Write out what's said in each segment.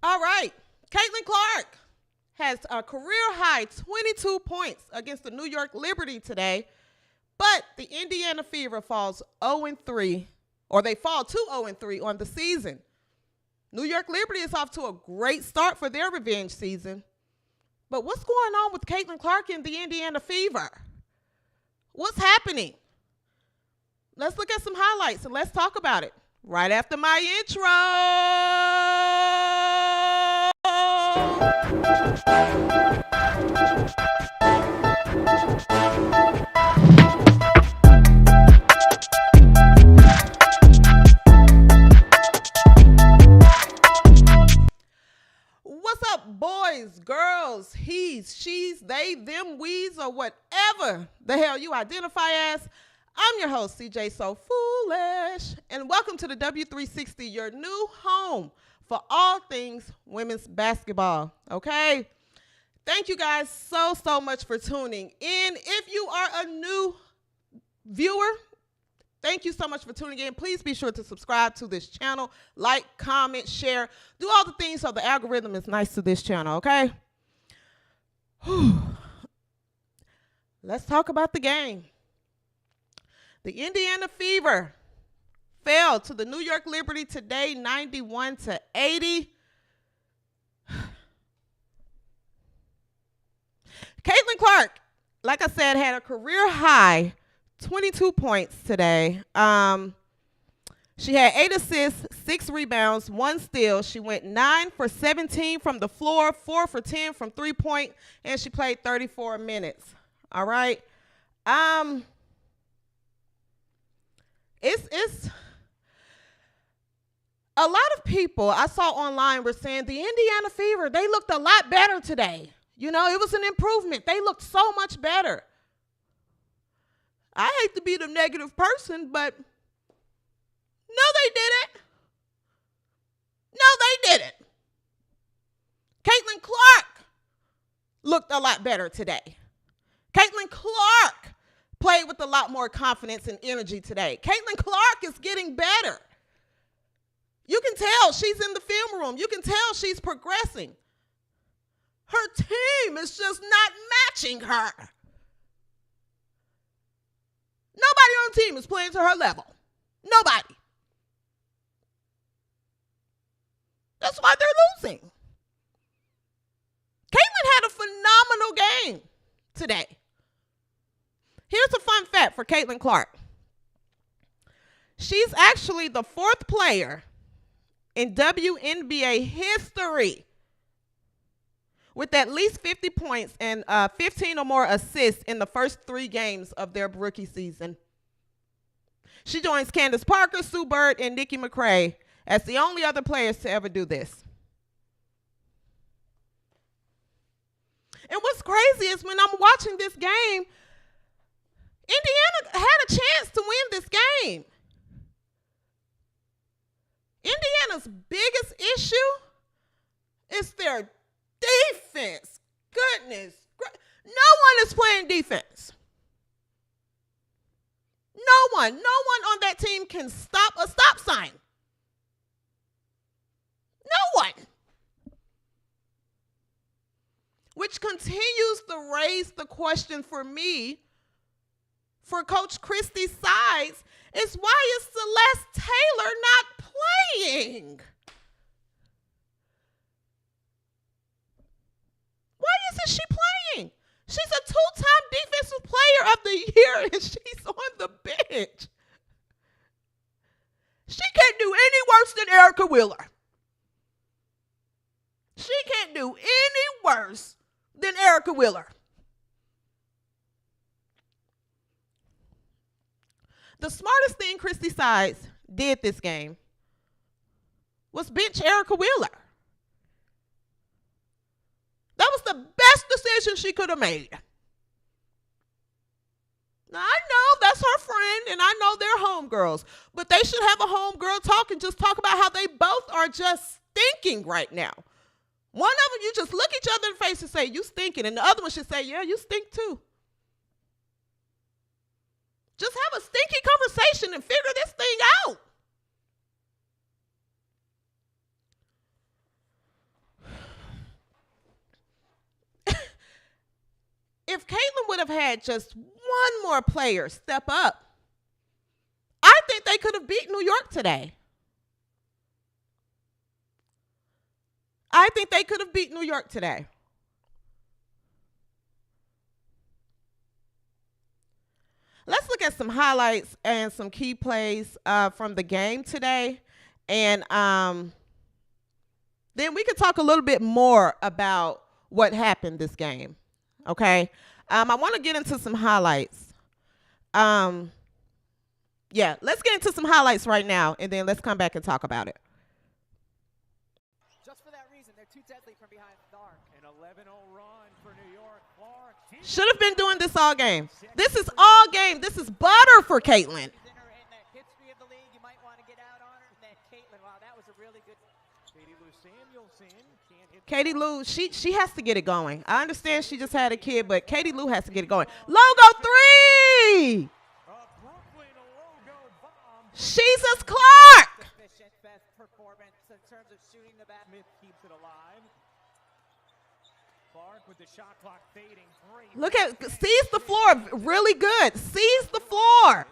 All right. Caitlin Clark has a career-high 22 points against the New York Liberty today, but the Indiana Fever falls 0-3, or they fall to 0-3 on the season. New York Liberty is off to a great start for their revenge season. But what's going on with Caitlin Clark and the Indiana Fever? What's happening? Let's look at some highlights and let's talk about it right after my intro. What's up, boys, girls, he's, she's, they, them, we's, or whatever the hell you identify as? I'm your host, CJ So Foolish, and welcome to the W360, your new home for all things women's basketball, okay? Thank you guys so much for tuning in. If you are a new viewer, thank you so much for tuning in. Please be sure to subscribe to this channel, like, comment, share, do all the things so the algorithm is nice to this channel, okay? Whew. Let's talk about the game. The Indiana Fever fell to the New York Liberty today, 91-80. Caitlin Clark, like I said, had a career high 22 points today. She had 8 assists, 6 rebounds, 1 steal. She went 9 for 17 from the floor, 4 for 10 from three-point, and she played 34 minutes. All right. It's a lot of people I saw online were saying the Indiana Fever, they looked a lot better today. You know, it was an improvement. They looked so much better. I hate to be the negative person, but no, they didn't. No, they didn't. Caitlin Clark looked a lot better today. Caitlin Clark played with a lot more confidence and energy today. Caitlin Clark is getting better. You can tell she's in the film room. You can tell she's progressing. Her team is just not matching her. Nobody on the team is playing to her level. Nobody. That's why they're losing. Caitlin had a phenomenal game today. Here's a fun fact for Caitlin Clark. She's actually the 4th player in WNBA history with at least 50 points and 15 or more assists in the first 3 games of their rookie season. She joins Candace Parker, Sue Bird, and Nikki McCray as the only other players to ever do this. And what's crazy is when I'm watching this game, Indiana had a chance to win this game. Indiana's biggest issue is their defense. Goodness. No one is playing defense. No one on that team can stop a stop sign. No one. Which continues to raise the question for me, for Coach Christie's sides, is why is Celeste Taylor not playing? Why isn't she playing? She's a 2-time defensive player of the year, and she's on the bench. She can't do any worse than Erica Wheeler. She can't do any worse than Erica Wheeler. The smartest thing Christie Sides did this game was bench Erica Wheeler. That was the best decision she could have made. Now, I know that's her friend, and I know they're homegirls, but they should have a homegirl talk and just talk about how they both are just stinking right now. One of them, you just look each other in the face and say, you stinking, and the other one should say, yeah, you stink too. Just have a stinky conversation and figure this thing out. if Caitlin would have had just one more player step up, I think they could have beat New York today. I think they could have beat New York today. Let's look at some highlights and some key plays from the game today. And then we can talk a little bit more about what happened this game. Okay? I want to get into some highlights. Yeah, let's get into some highlights right now, and then let's come back and talk about it. Just for that reason, they're too deadly from behind the arc. An 11-0 run for New York. Should have been doing this all game. This is all game. This is butter for Caitlin. Katie Lou, she has to get it going. I understand she just had a kid, but Katie Lou has to get it going. Logo 3! Jesus Clark! Look at, sees the floor really good. Sees the floor.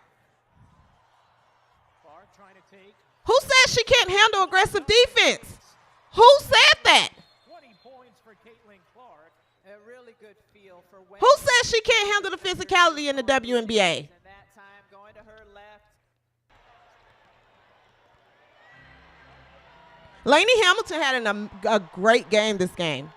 Who says she can't handle aggressive defense? Who said that? 20 points for Caitlin Clark. A really good feel for who says she can't handle the physicality in the WNBA? And that time going to her left. Lainey Hamilton had a great game this game.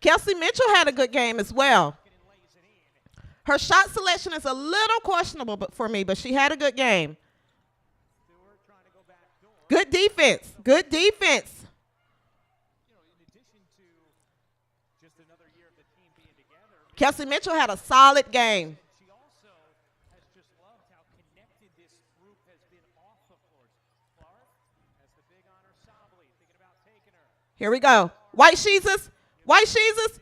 Kelsey Mitchell had a good game as well. Her shot selection is a little questionable for me, but she had a good game. Good defense. Good defense. Kelsey Mitchell had a solid game. Here we go. White Jesus. White Jesus.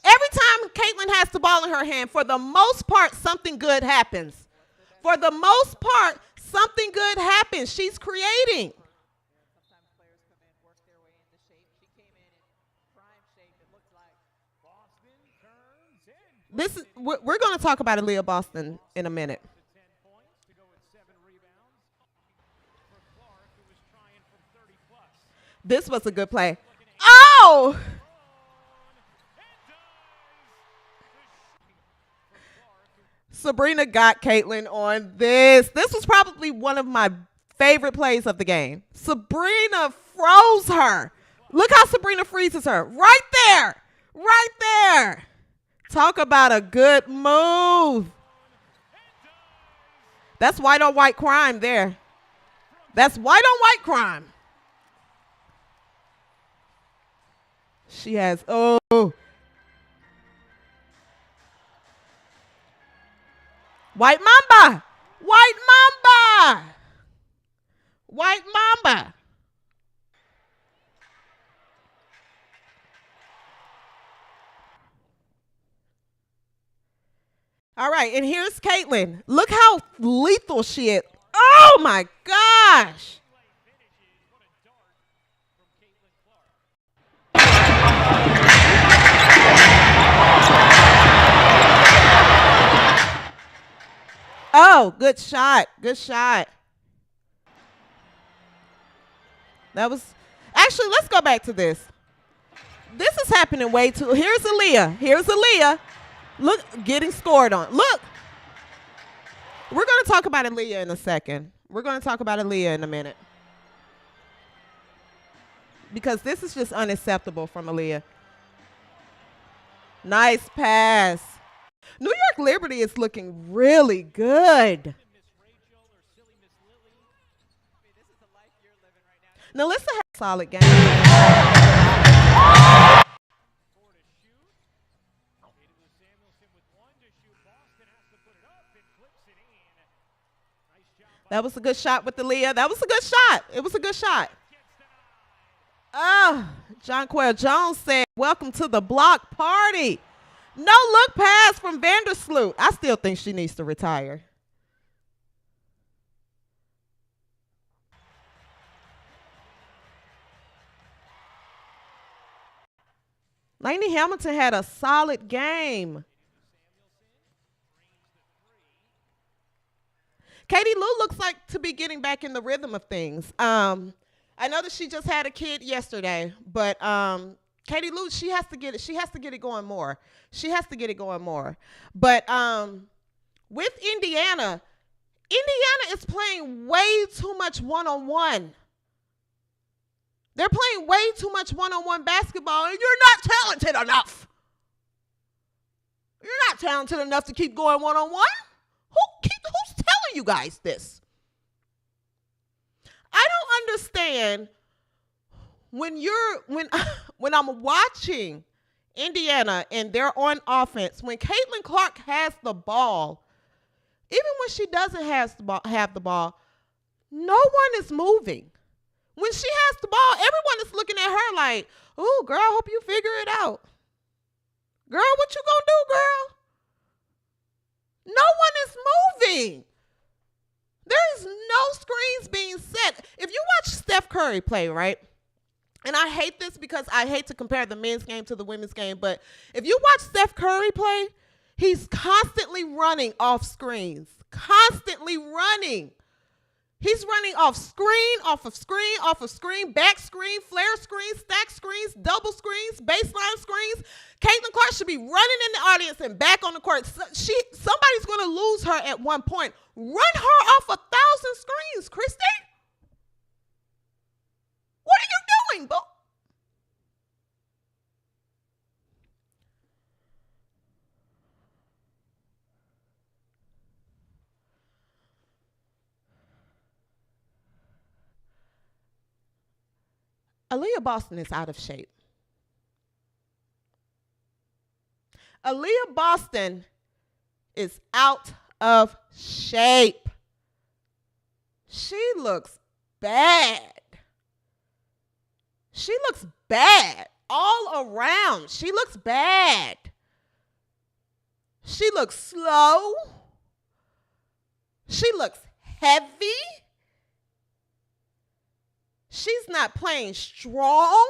Every time Caitlin has the ball in her hand, for the most part, something good happens. For the most part, something good happens. She's creating. Sometimes players come in, work their way into shape. She came in prime shape, it looked like. Boston turns in. This is, we're going to talk about Aaliyah Boston in a minute. This was a good play. Oh! Sabrina got Caitlin on this. This was probably one of my favorite plays of the game. Sabrina froze her. Look how Sabrina freezes her. Right there. Right there. Talk about a good move. That's white on white crime there. That's white on white crime. She has, oh. White Mamba. White Mamba. White Mamba. All right, and here's Caitlin. Look how lethal she is. Oh, my gosh. Oh, good shot. Good shot. That was, actually, let's go back to this. This is happening way too. Here's Aaliyah. Here's Aaliyah. Look, getting scored on. Look. We're going to talk about Aaliyah in a second. We're going to talk about Aaliyah in a minute. Because this is just unacceptable from Aaliyah. Nice pass. New York Liberty is looking really good. Nalissa had a solid game. That was a good shot with Aaliyah. That was a good shot. It was a good shot. Oh, Jonquel Jones said, welcome to the block party. No look pass from Vandersloot. I still think she needs to retire. Lainey Hamilton had a solid game. Katie Lou looks like to be getting back in the rhythm of things. I know that she just had a kid yesterday, but Katie Lou, she has to get it. She has to get it going more. She has to get it going more. But with Indiana is playing way too much one-on-one. They're playing way too much one-on-one basketball, and you're not talented enough. You're not talented enough to keep going one-on-one. Who's telling you guys this? I don't understand when I'm watching Indiana and they're on offense, when Caitlin Clark has the ball, even when she doesn't have the ball, no one is moving. When she has the ball, everyone is looking at her like, "Ooh, girl, I hope you figure it out. Girl, what you gonna do, girl?" No one is moving. There is no screens being set. If you watch Steph Curry play, right? And I hate this because I hate to compare the men's game to the women's game, but if you watch Steph Curry play, he's constantly running off screens. Constantly running. He's running off screen, off of screen, back screen, flare screens, stack screens, double screens, baseline screens. Caitlin Clark should be running in the audience and back on the court. Somebody's going to lose her at one point. Run her off 1,000 screens, Christy. What are you doing, boo? Aaliyah Boston is out of shape. Aaliyah Boston is out of shape. She looks bad. She looks bad all around. She looks bad. She looks slow. She looks heavy. She's not playing strong.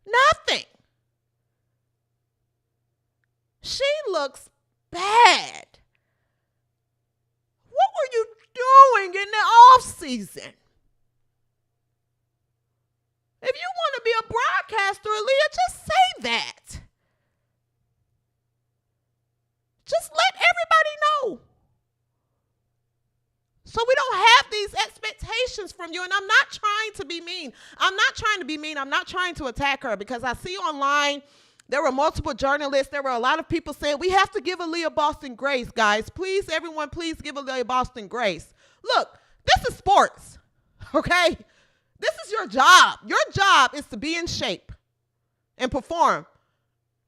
Nothing. She looks bad. What were you doing in the off season? If you want to be a broadcaster, Aaliyah, just say that. Just let everybody know. So we don't have these expectations from you. And I'm not trying to be mean. I'm not trying to attack her, because I see online there were multiple journalists. There were a lot of people saying we have to give Aaliyah Boston grace, guys. Please, everyone, please give Aaliyah Boston grace. Look, this is sports, okay? This is your job. Your job is to be in shape and perform.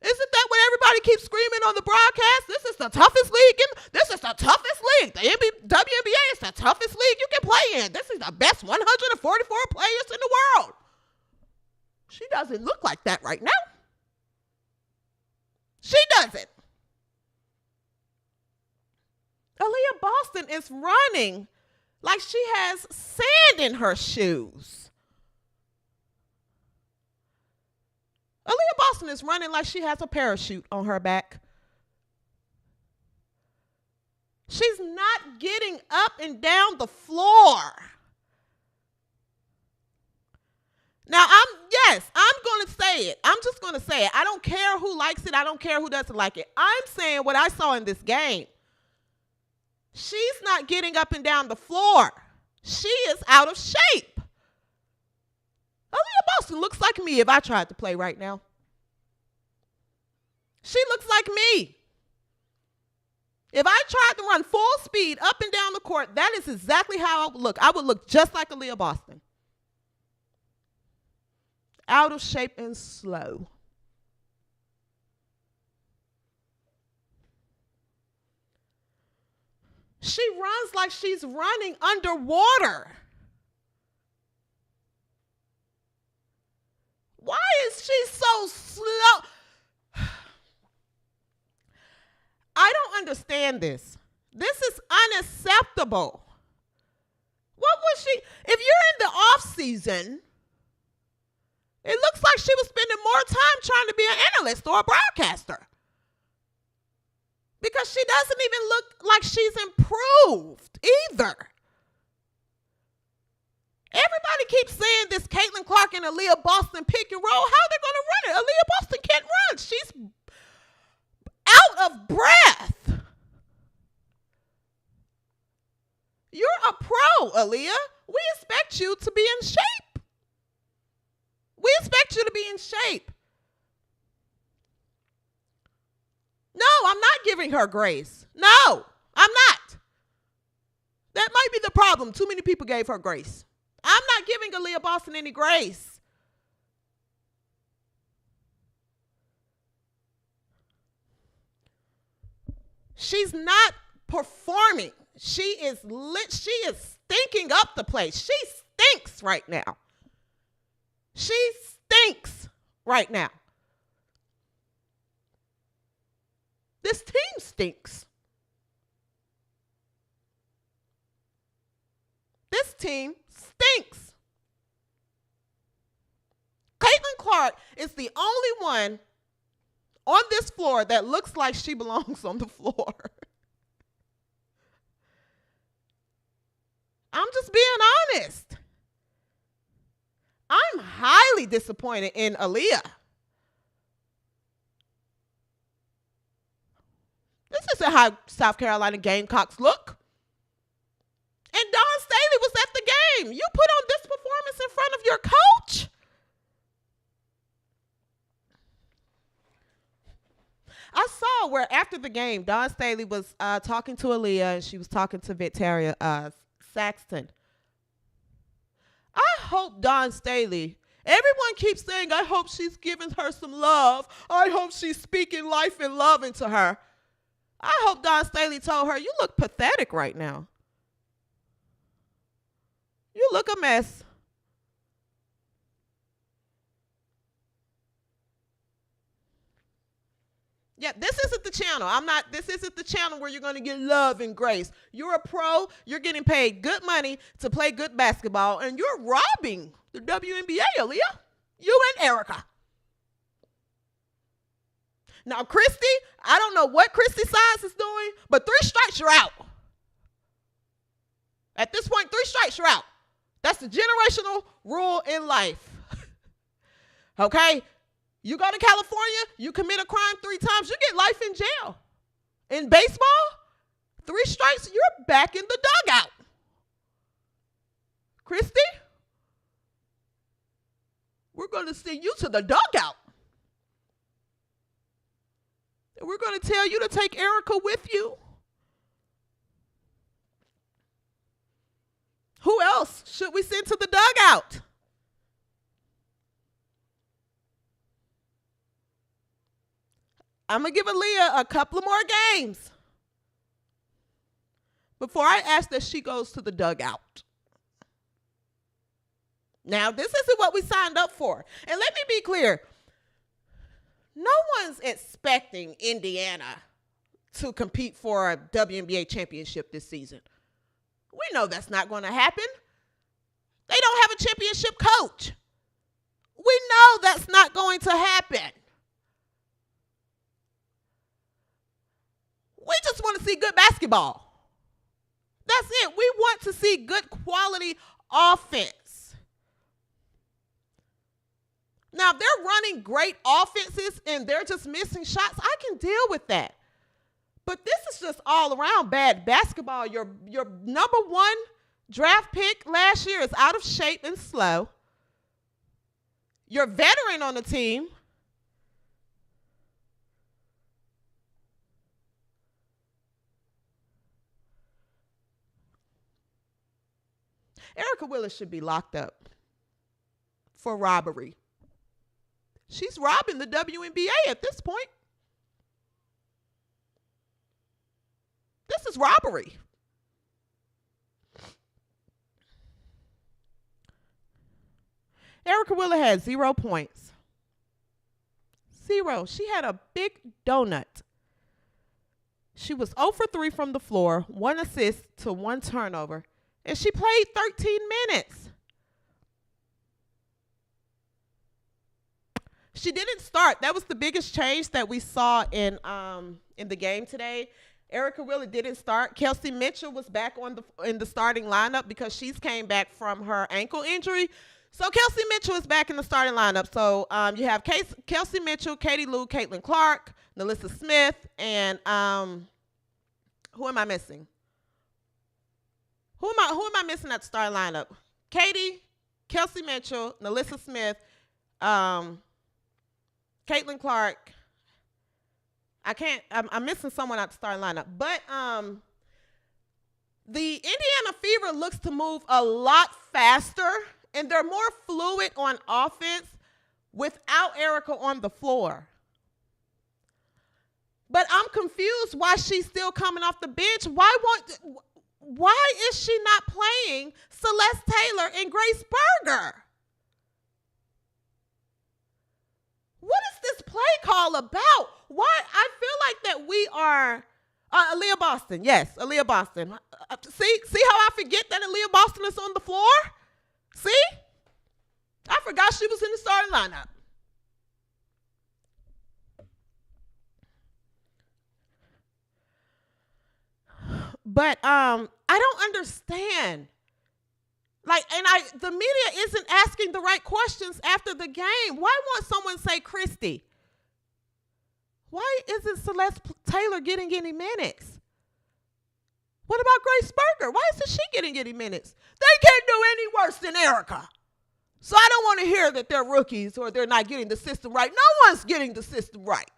Isn't that what everybody keeps screaming on the broadcast? This is the toughest league. This is the toughest league. The WNBA is the toughest league you can play in. This is the best 144 players in the world. She doesn't look like that right now. She doesn't. Aaliyah Boston is running like she has sand in her shoes. Aaliyah Boston is running like she has a parachute on her back. She's not getting up and down the floor. Now, I'm going to say it. I'm just going to say it. I don't care who likes it. I don't care who doesn't like it. I'm saying what I saw in this game. She's not getting up and down the floor. She is out of shape. Aaliyah Boston looks like me if I tried to play right now. She looks like me. If I tried to run full speed up and down the court, that is exactly how I would look. I would look just like Aaliyah Boston. Out of shape and slow. She runs like she's running underwater. she's so slow. I don't understand this. This is unacceptable. What was she? If you're in the off season, it looks like she was spending more time trying to be an analyst or a broadcaster. Because she doesn't even look like she's improved either. Everybody keeps saying this Caitlin Clark and Aaliyah Boston pick and roll. How are they going to run it? Aaliyah Boston can't run. She's out of breath. You're a pro, Aaliyah. We expect you to be in shape. We expect you to be in shape. No, I'm not giving her grace. No, I'm not. That might be the problem. Too many people gave her grace. I'm not giving Aaliyah Boston any grace. She's not performing. She is lit. She is stinking up the place. She stinks right now. She stinks right now. This team stinks. This team stinks. Caitlin Clark is the only one on this floor that looks like she belongs on the floor. I'm just being honest. I'm highly disappointed in Aaliyah. This isn't how South Carolina Gamecocks look. And Dawn Staley was at the game. You put on this performance in front of your coach? I saw where after the game, Dawn Staley was talking to Aaliyah and she was talking to Victoria Saxton. I hope Dawn Staley, everyone keeps saying, I hope she's giving her some love. I hope she's speaking life and love into her. I hope Dawn Staley told her, you look pathetic right now. You look a mess. Yeah, this isn't the channel. This isn't the channel where you're going to get love and grace. You're a pro. You're getting paid good money to play good basketball, and you're robbing the WNBA, Aaliyah. You and Erica. Now, Christy, I don't know what Christy Size is doing, but 3 strikes, you're out. At this point, 3 strikes, you're out. That's the generational rule in life. Okay? You go to California, you commit a crime 3 times, you get life in jail. In baseball, 3 strikes, you're back in the dugout. Christy, we're going to send you to the dugout. And we're going to tell you to take Erica with you. Who else should we send to the dugout? I'm going to give Aaliyah a couple of more games before I ask that she goes to the dugout. Now, this isn't what we signed up for. And let me be clear. No one's expecting Indiana to compete for a WNBA championship this season. We know that's not going to happen. They don't have a championship coach. We know that's not going to happen. We just want to see good basketball. That's it. We want to see good quality offense. Now, if they're running great offenses and they're just missing shots, I can deal with that. But this is just all around bad basketball. Your number 1 draft pick last year is out of shape and slow. Your veteran on the team Erica Willis should be locked up for robbery. She's robbing the WNBA at this point. This is robbery. Erica Willis had 0 points. 0. She had a big donut. She was 0 for 3 from the floor, 1 assist to 1 turnover, and she played 13 minutes. She didn't start. That was the biggest change that we saw in the game today. Erica Wheeler didn't start. Kelsey Mitchell was back in the starting lineup because she's came back from her ankle injury. So Kelsey Mitchell is back in the starting lineup. So you have Kelsey Mitchell, Katie Lou, Caitlin Clark, Nalissa Smith, and who am I missing? Who am I missing at the starting lineup? Katie, Kelsey Mitchell, Nalissa Smith, Caitlin Clark. I'm missing someone at the starting lineup. But the Indiana Fever looks to move a lot faster, and they're more fluid on offense without Erica on the floor. But I'm confused why she's still coming off the bench. Why is she not playing Celeste Taylor and Grace Berger? What is this play call about? Why? I feel like that we are Aaliyah Boston. Yes, Aaliyah Boston. See how I forget that Aaliyah Boston is on the floor? See? I forgot she was in the starting lineup. But I don't understand. The media isn't asking the right questions after the game. Why won't someone say Christy? Why isn't Celeste Taylor getting any minutes? What about Grace Berger? Why isn't she getting any minutes? They can't do any worse than Erica. So I don't want to hear that they're rookies or they're not getting the system right. No one's getting the system right.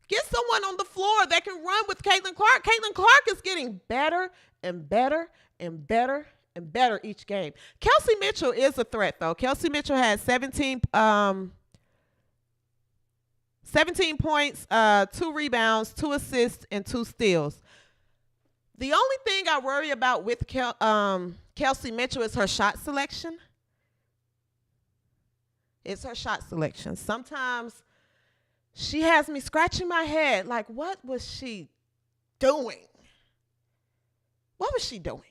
Get someone on the floor that can run with Caitlin Clark. Caitlin Clark is getting better and better and better and better each game. Kelsey Mitchell is a threat, though. Kelsey Mitchell has 17 points, 2 rebounds, 2 assists, and 2 steals. The only thing I worry about with Kelsey Mitchell is her shot selection. It's her shot selection. Sometimes she has me scratching my head like, what was she doing? What was she doing?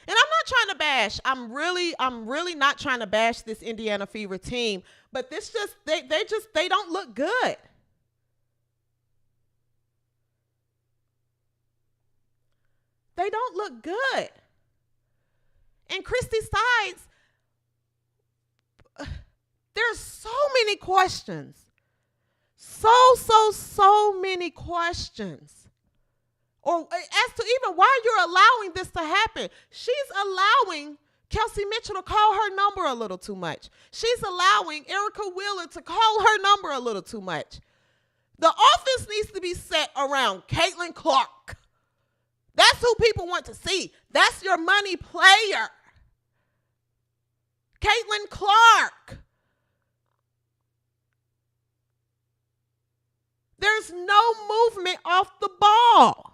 And I'm not trying to bash. I'm really not trying to bash this Indiana Fever team, but they don't look good. They don't look good. And Christy Sides, there's so many questions. So many questions. Or as to even why you're allowing this to happen. She's allowing Kelsey Mitchell to call her number a little too much. She's allowing Erica Wheeler to call her number a little too much. The offense needs to be set around Caitlin Clark. That's who people want to see. That's your money player. Caitlin Clark. There's no movement off the ball.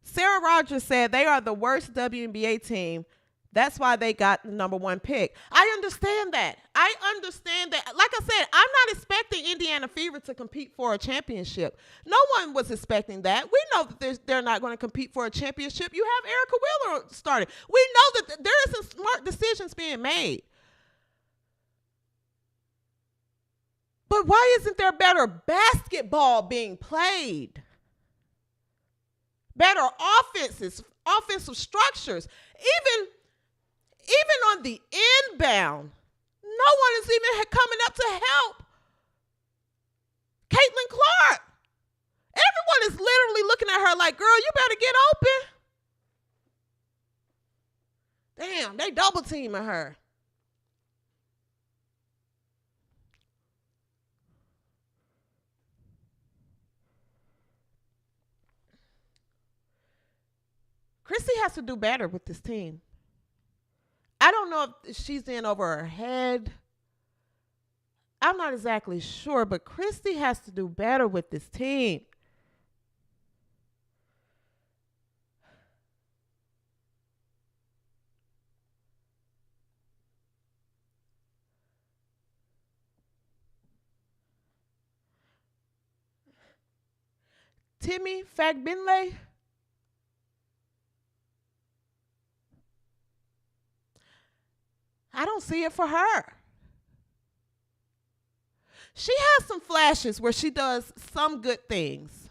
Sarah Rogers said they are the worst WNBA team. That's why they got the #1 pick. I understand that. Like I said, I'm not expecting Indiana Fever to compete for a championship. No one was expecting that. We know that they're not going to compete for a championship. You have Erica Wheeler starting. We know that there isn't smart decisions being made. But why isn't there better basketball being played? Better offensive structures. Even on the inbound, no one is even coming up to help Caitlin Clark. Everyone is literally looking at her like, girl, you better get open. Damn, they double teaming her. Chrissy has to do better with this team. I don't know if she's in over her head. I'm not exactly sure, but Christy has to do better with this team. Timmy Fagbinley. I don't see it for her. She has some flashes where she does some good things,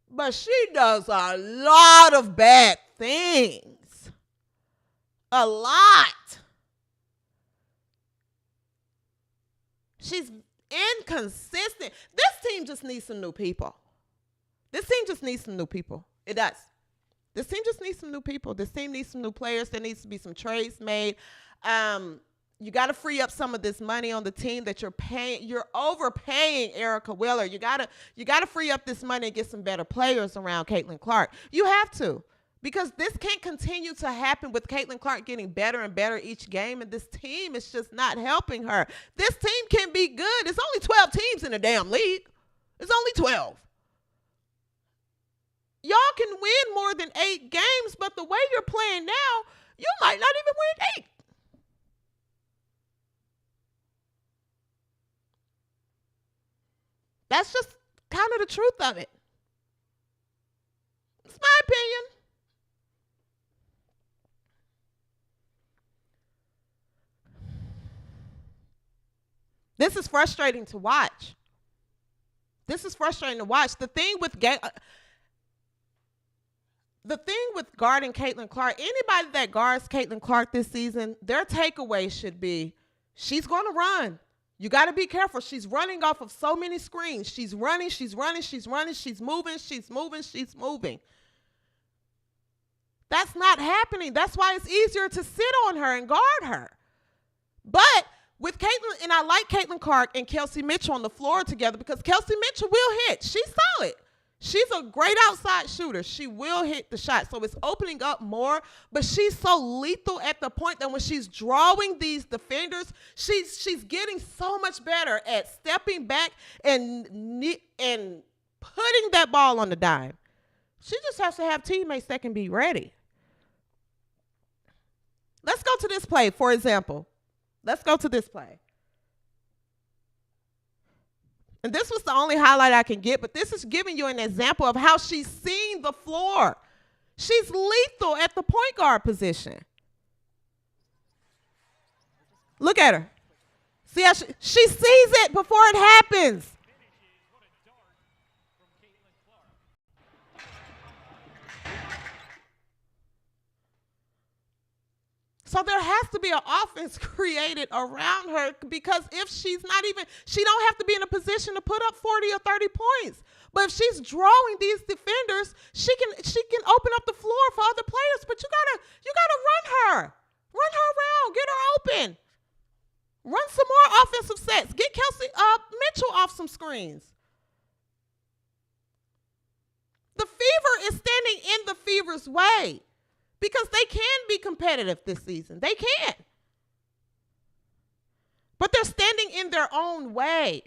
but she does a lot of bad things. A lot. She's inconsistent. This team just needs some new people. This team just needs some new people. It does. This team just needs some new people. This team needs some new players. There needs to be some trades made. You got to free up some of this money on the team that you're paying. You're overpaying Erica Wheeler. You got to free up this money and get some better players around Caitlin Clark. You have to, because this can't continue to happen with Caitlin Clark getting better and better each game, and this team is just not helping her. This team can be good. It's only 12 teams in the damn league. It's only 12. Y'all can win more than 8 games, but the way you're playing now, you might not even win 8. That's just kind of the truth of it. It's my opinion. This is frustrating to watch. This is frustrating to watch. The thing with guarding Caitlin Clark, anybody that guards Caitlin Clark this season, their takeaway should be, she's going to run. You got to be careful. She's running off of so many screens. She's running, she's running, she's running, she's moving, she's moving, she's moving. That's not happening. That's why it's easier to sit on her and guard her. But with Caitlin, and I like Caitlin Clark and Kelsey Mitchell on the floor together, because Kelsey Mitchell will hit. She's solid. She's a great outside shooter. She will hit the shot. So it's opening up more, but she's so lethal at the point that when she's drawing these defenders, she's getting so much better at stepping back and putting that ball on the dime. She just has to have teammates that can be ready. Let's go to this play, for example. Let's go to this play. And this was the only highlight I can get, but this is giving you an example of how she's seeing the floor. She's lethal at the point guard position. Look at her. See how she sees it before it happens. So there has to be an offense created around her, because if she's not even, she don't have to be in a position to put up 40 or 30 points. But if she's drawing these defenders, she can open up the floor for other players. But you gotta run her around, get her open, run some more offensive sets, get Kelsey Mitchell off some screens. The Fever is standing in the Fever's way, because they can be competitive this season. They can. But they're standing in their own way.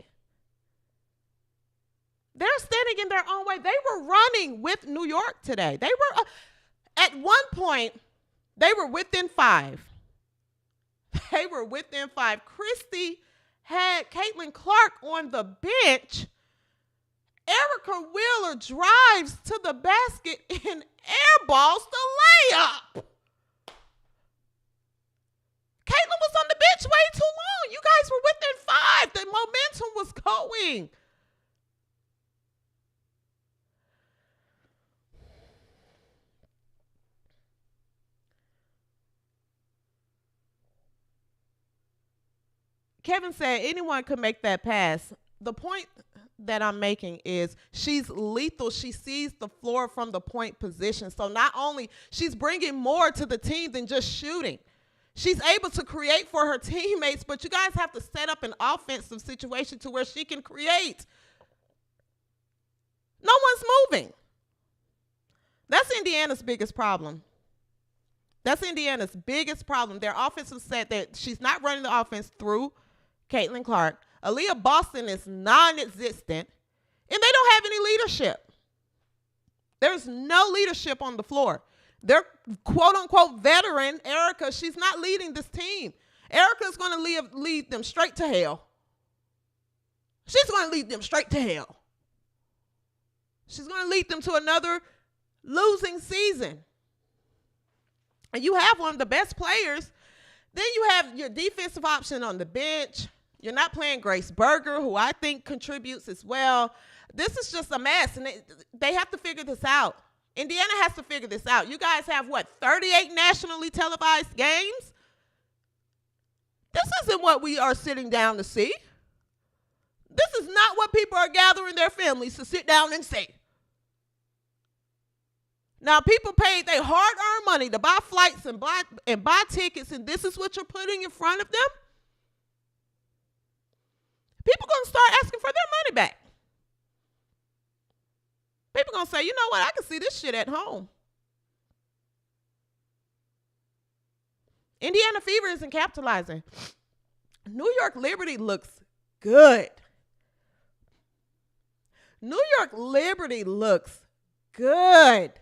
They're standing in their own way. They were running with New York today. They were, at one point, they were within 5. They were within 5. Christy had Caitlin Clark on the bench. Erica Wheeler drives to the basket and airballs the layup. Caitlin was on the bench way too long. You guys were within 5. The momentum was going. Kevin said anyone could make that pass. The point that I'm making is she's lethal. She sees the floor from the point position. So not only she's bringing more to the team than just shooting. She's able to create for her teammates, but you guys have to set up an offensive situation to where she can create. No one's moving. That's Indiana's biggest problem. That's Indiana's biggest problem. Their offensive set, that she's not running the offense through Caitlin Clark. Aaliyah Boston is non-existent, and they don't have any leadership. There's no leadership on the floor. Their quote-unquote veteran, Erica, she's not leading this team. Erica's going to lead them straight to hell. She's going to lead them straight to hell. She's going to lead them to another losing season. And you have one of the best players. Then you have your defensive option on the bench. You're not playing Grace Berger, who I think contributes as well. This is just a mess, and they have to figure this out. Indiana has to figure this out. You guys have, 38 nationally televised games? This isn't what we are sitting down to see. This is not what people are gathering their families to sit down and see. Now, people paid their hard-earned money to buy flights and buy tickets, and this is what you're putting in front of them? People going to start asking for their money back. People going to say, you know what, I can see this shit at home. Indiana Fever isn't capitalizing. New York Liberty looks good. New York Liberty looks good.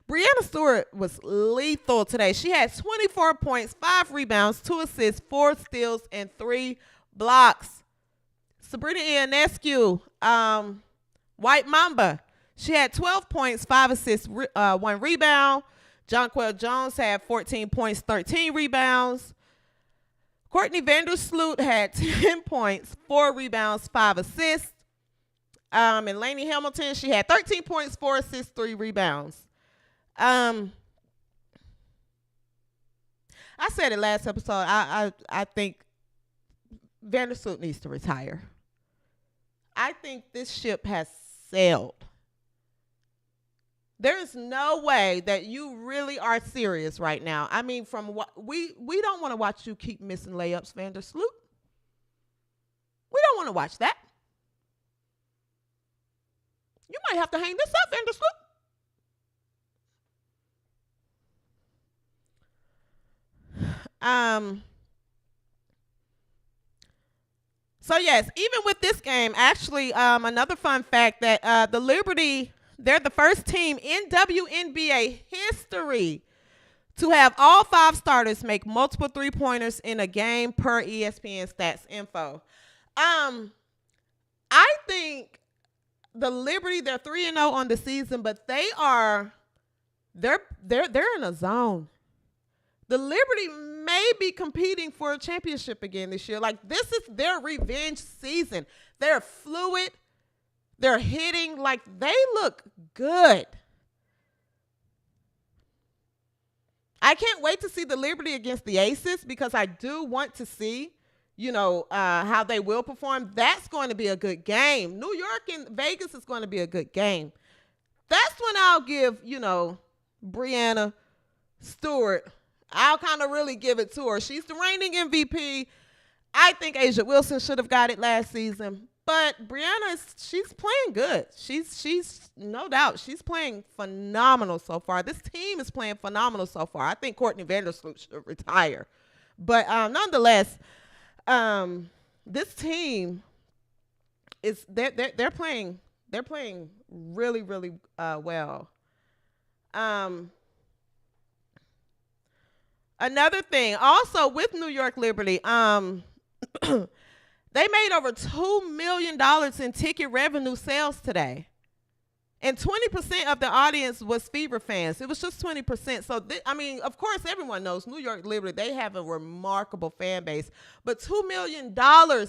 Breanna Stewart was lethal today. She had 24 points, 5 rebounds, 2 assists, 4 steals, and 3 blocks. Sabrina Ionescu, White Mamba, she had 12 points, 5 assists, 1 rebound. Jonquel Jones had 14 points, 13 rebounds. Courtney Vandersloot had 10 points, 4 rebounds, 5 assists. And Lainey Hamilton, she had 13 points, 4 assists, 3 rebounds. I said it last episode. I think Vandersloot needs to retire. I think this ship has sailed. There is no way that you really are serious right now. I mean, from what we don't want to watch you keep missing layups, Vandersloot. We don't want to watch that. You might have to hang this up, Vandersloot. So yes, even with this game, actually, another fun fact that the Liberty, they're the first team in WNBA history to have all 5 starters make multiple 3-pointers in a game per ESPN Stats Info. I think the Liberty, they're 3-0 on the season, but they're in a zone. The Liberty may be competing for a championship again this year. Like, this is their revenge season. They're fluid. They're hitting. Like, they look good. I can't wait to see the Liberty against the Aces because I do want to see, how they will perform. That's going to be a good game. New York and Vegas is going to be a good game. That's when I'll give, Breanna Stewart, I'll kind of really give it to her. She's the reigning MVP. I think Asia Wilson should have got it last season. But Breanna, she's playing good. She's no doubt. She's playing phenomenal so far. This team is playing phenomenal so far. I think Courtney Vandersloot should retire. But nonetheless, this team is they're playing really, really well. Another thing, also with New York Liberty, they made over $2 million in ticket revenue sales today. And 20% of the audience was Fever fans. It was just 20%. So, of course, everyone knows New York Liberty, they have a remarkable fan base. But $2 million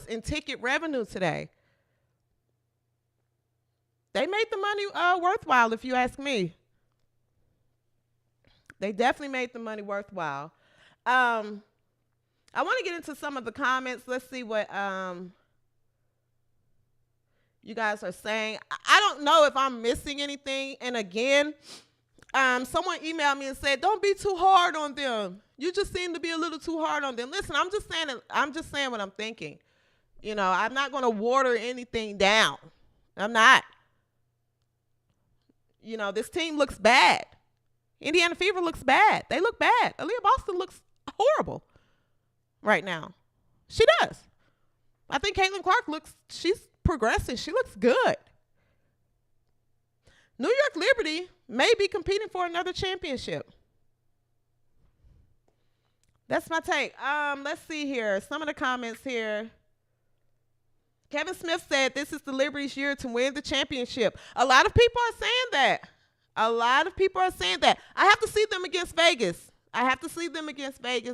in ticket revenue today. They made the money worthwhile, if you ask me. They definitely made the money worthwhile. I want to get into some of the comments. Let's see what you guys are saying. I don't know if I'm missing anything. And again, someone emailed me and said, "Don't be too hard on them. You just seem to be a little too hard on them." Listen, I'm just saying what I'm thinking. I'm not going to water anything down. I'm not. This team looks bad. Indiana Fever looks bad. They look bad. Aaliyah Boston looks horrible right now. She does. I think Caitlin Clark she's progressing. She looks good. New York Liberty may be competing for another championship. That's my take. Let's see here. Some of the comments here. Kevin Smith said this is the Liberty's year to win the championship. A lot of people are saying that. I have to see them against Vegas.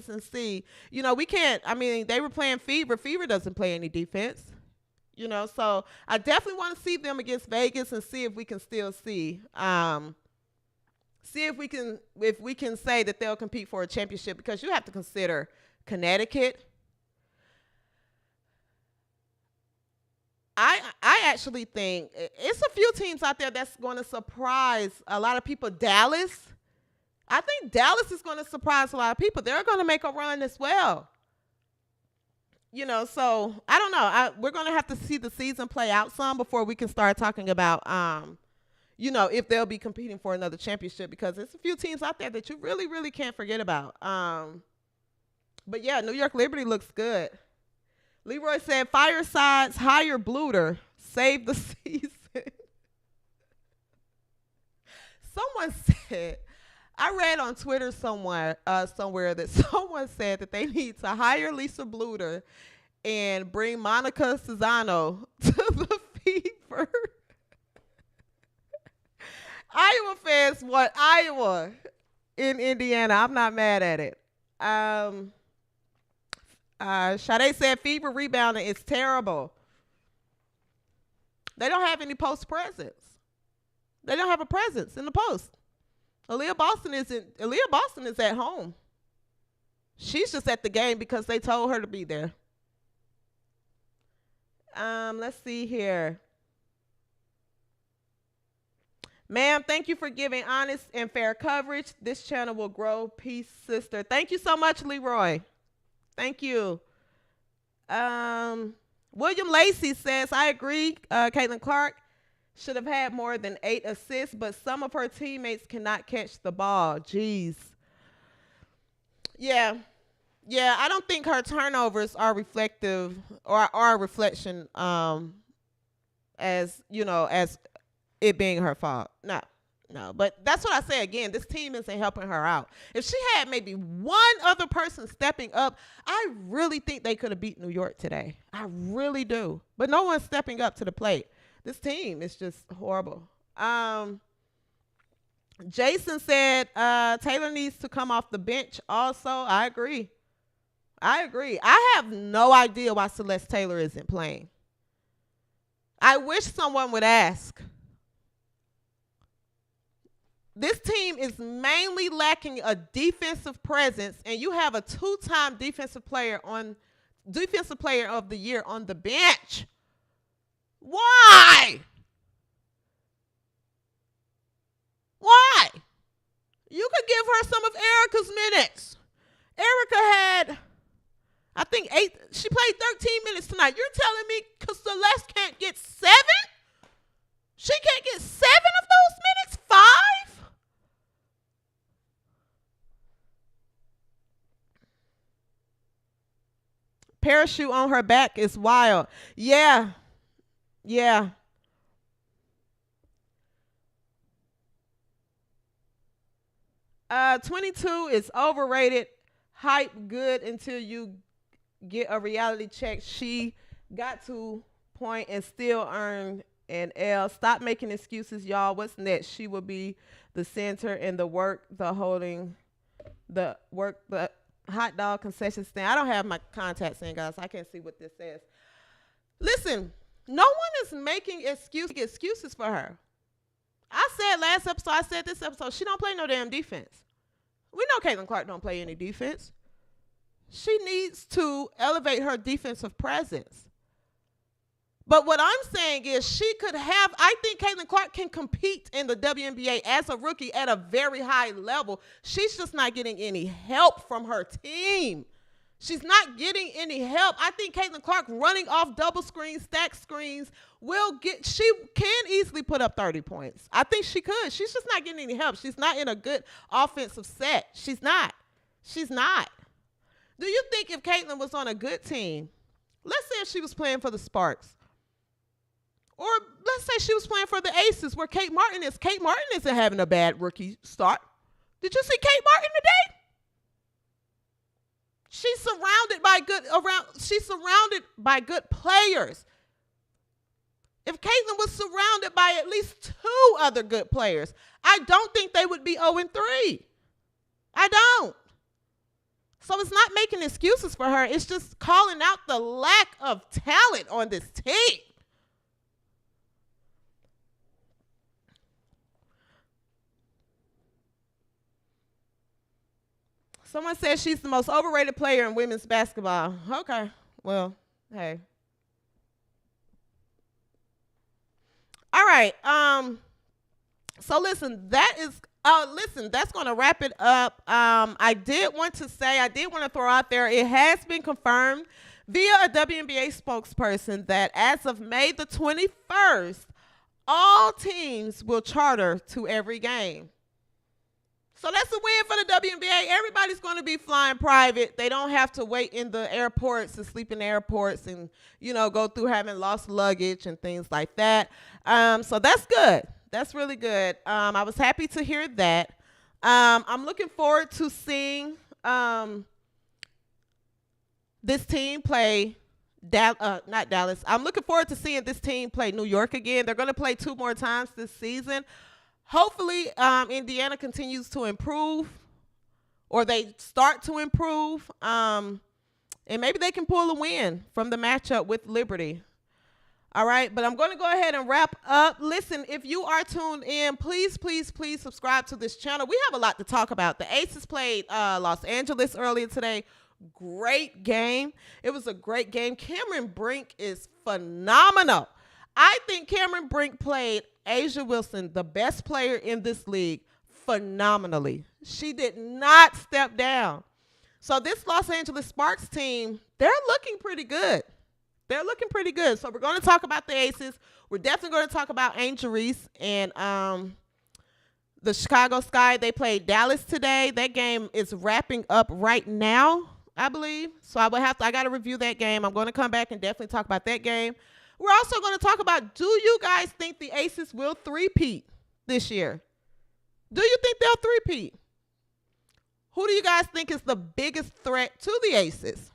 And see. We can't. They were playing Fever. Fever doesn't play any defense. So I definitely want to see them against Vegas and see if we can still see. See if we can say that they'll compete for a championship, because you have to consider Connecticut. I actually think it's a few teams out there that's going to surprise a lot of people. Dallas. I think Dallas is going to surprise a lot of people. They're going to make a run as well. So I don't know. We're going to have to see the season play out some before we can start talking about, if they'll be competing for another championship, because there's a few teams out there that you really, really can't forget about. But yeah, New York Liberty looks good. Leroy said, Firesides, hire Bluter, save the season. Someone said, I read on Twitter somewhere that someone said that they need to hire Lisa Bluter and bring Monica Cesano to the Fever. Iowa fans want Iowa in Indiana. I'm not mad at it. Sade said Fever rebounding is terrible. They don't have any post presence. They don't have a presence in the post. Aaliyah Boston is at home. She's just at the game because they told her to be there. Let's see here. Ma'am, thank you for giving honest and fair coverage. This channel will grow. Peace, sister. Thank you so much, Leroy. Thank you. William Lacey says, I agree. Caitlin Clark should have had more than 8 assists, but some of her teammates cannot catch the ball. Jeez. Yeah, I don't think her turnovers are reflective or are a reflection as it being her fault. No. But that's what I say again. This team isn't helping her out. If she had maybe one other person stepping up, I really think they could have beat New York today. I really do. But no one's stepping up to the plate. This team is just horrible. Jason said Taylor needs to come off the bench also. I agree. I have no idea why Celeste Taylor isn't playing. I wish someone would ask. This team is mainly lacking a defensive presence, and you have a 2-time defensive player of the year on the bench. Why? You could give her some of Erica's minutes. Erica had, I think, 8. She played 13 minutes tonight. You're telling me because Celeste can't get 7? She can't get 7 of those minutes? 5? Parachute on her back is wild. Yeah. 22 is overrated. Hype good until you get a reality check. She got to point and still earn an L. Stop making excuses, y'all. What's next? She will be the center and the hot dog concession stand. I don't have my contacts in, guys. I can't see what this says. Listen, no one is making excuses for her. I said last episode, I said this episode, she don't play no damn defense. We know Caitlin Clark don't play any defense. She needs to elevate her defensive presence. But what I'm saying is I think Caitlin Clark can compete in the WNBA as a rookie at a very high level. She's just not getting any help from her team. She's not getting any help. I think Caitlin Clark running off double screens, stack screens, she can easily put up 30 points. I think she could. She's just not getting any help. She's not in a good offensive set. She's not. Do you think if Caitlin was on a good team, let's say say if she was playing for the Sparks. Or let's say she was playing for the Aces where Kate Martin is. Kate Martin isn't having a bad rookie start. Did you see Kate Martin today? She's surrounded by good players. If Caitlin was surrounded by at least 2 other good players, I don't think they would be 0-3. I don't. So it's not making excuses for her. It's just calling out the lack of talent on this team. Someone says she's the most overrated player in women's basketball. Okay, well, hey. All right. So listen, that's going to wrap it up. I did want to throw out there, it has been confirmed via a WNBA spokesperson that as of May the 21st, all teams will charter to every game. So that's a win for the WNBA. Everybody's going to be flying private. They don't have to wait in the airports and sleep in the airports and, go through having lost luggage and things like that. So that's good. That's really good. I was happy to hear that. I'm looking forward to seeing this team play not Dallas. I'm looking forward to seeing this team play New York again. They're going to play 2 more times this season. Hopefully, Indiana continues to improve, or they start to improve, and maybe they can pull a win from the matchup with Liberty. All right, but I'm going to go ahead and wrap up. Listen, if you are tuned in, please, please, please subscribe to this channel. We have a lot to talk about. The Aces played Los Angeles earlier today. Great game. It was a great game. Cameron Brink is phenomenal. I think Cameron Brink played Asia Wilson, the best player in this league, phenomenally. She did not step down. So this Los Angeles Sparks team, they're looking pretty good. They're looking pretty good. So we're going to talk about the Aces. We're definitely going to talk about Angel Reese and the Chicago Sky. They played Dallas today. That game is wrapping up right now, I believe. So I got to review that game. I'm going to come back and definitely talk about that game. We're also going to talk about, do you guys think the Aces will three-peat this year? Do you think they'll three-peat? Who do you guys think is the biggest threat to the Aces?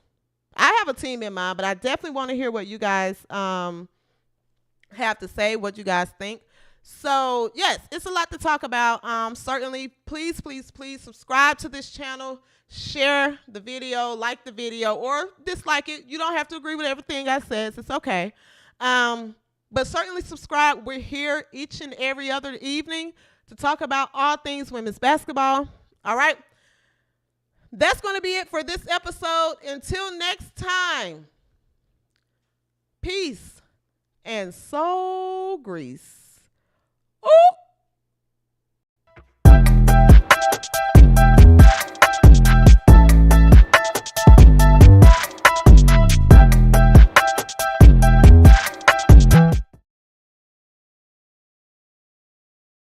I have a team in mind, but I definitely want to hear what you guys have to say, what you guys think. So, yes, it's a lot to talk about. Certainly, please, please, please subscribe to this channel. Share the video, like the video, or dislike it. You don't have to agree with everything I said. It's okay. But certainly subscribe. We're here each and every other evening to talk about all things women's basketball. All right. That's going to be it for this episode. Until next time, peace and soul grease.